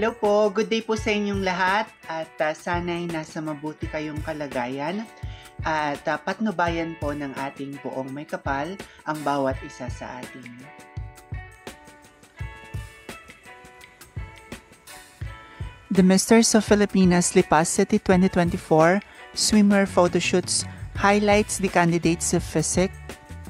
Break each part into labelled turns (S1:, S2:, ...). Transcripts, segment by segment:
S1: Hello po, good day po sa inyong lahat at sana'y nasa mabuti kayong kalagayan at patnubayan po ng ating poong may kapal ang bawat isa sa atin. The Misters of Filipinas Lipas City 2024 swimwear photoshoots highlights the candidates' physique,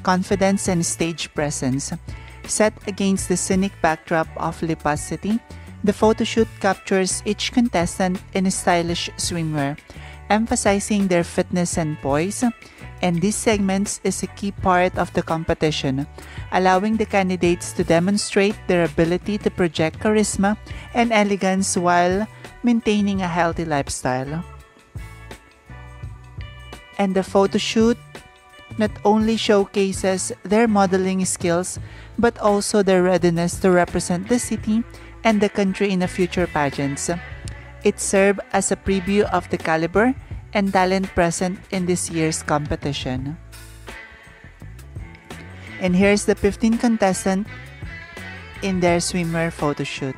S1: confidence, and stage presence. Set against the scenic backdrop of Lipas City, the photoshoot captures each contestant in stylish swimwear, emphasizing their fitness and poise, and these segments is a key part of the competition, allowing the candidates to demonstrate their ability to project charisma and elegance while maintaining a healthy lifestyle. And the photoshoot not only showcases their modeling skills, but also their readiness to represent the city and the country in the future pageants. It served as a preview of the caliber and talent present in this year's competition. And here's the 15 contestants in their swimwear photoshoot.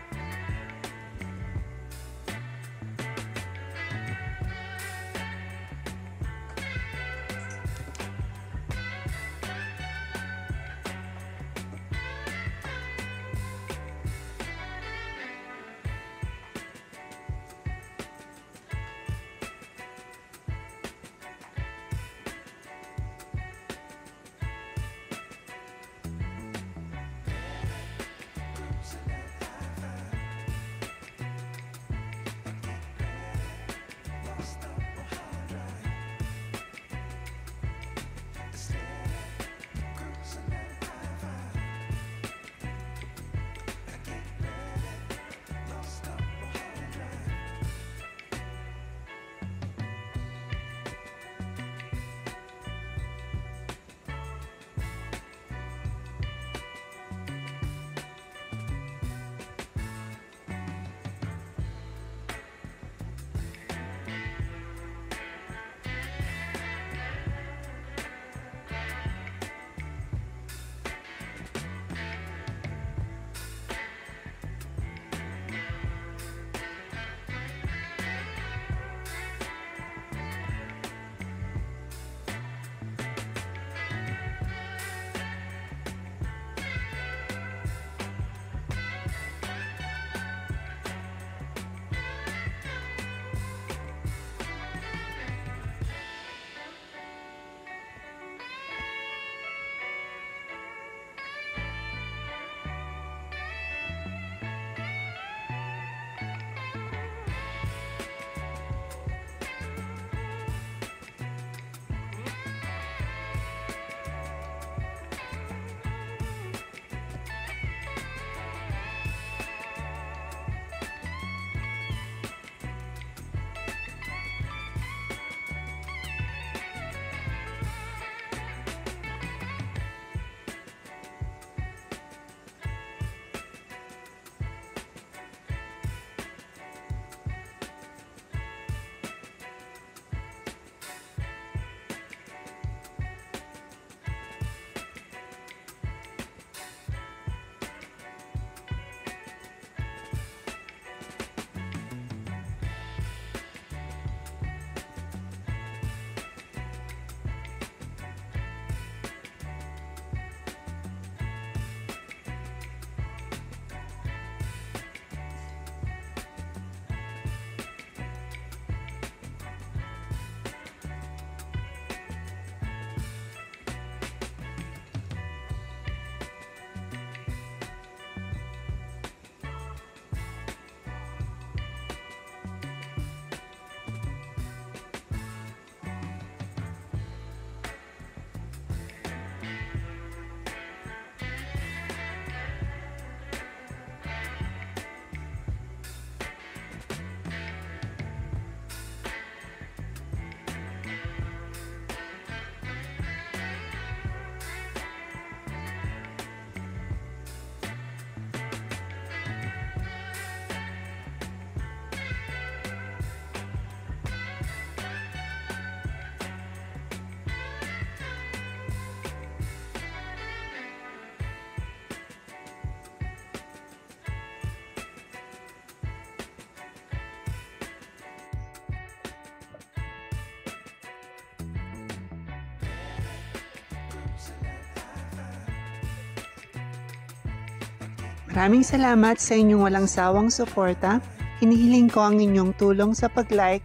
S1: Maraming salamat sa inyong walang sawang suporta. Hinihiling ko ang inyong tulong sa pag-like,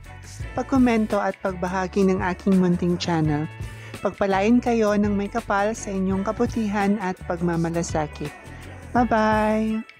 S1: pag-komento at pagbahagi ng aking munting channel. Pagpalain kayo ng may kapal sa inyong kabutihan at pagmamalasakit. Bye-bye!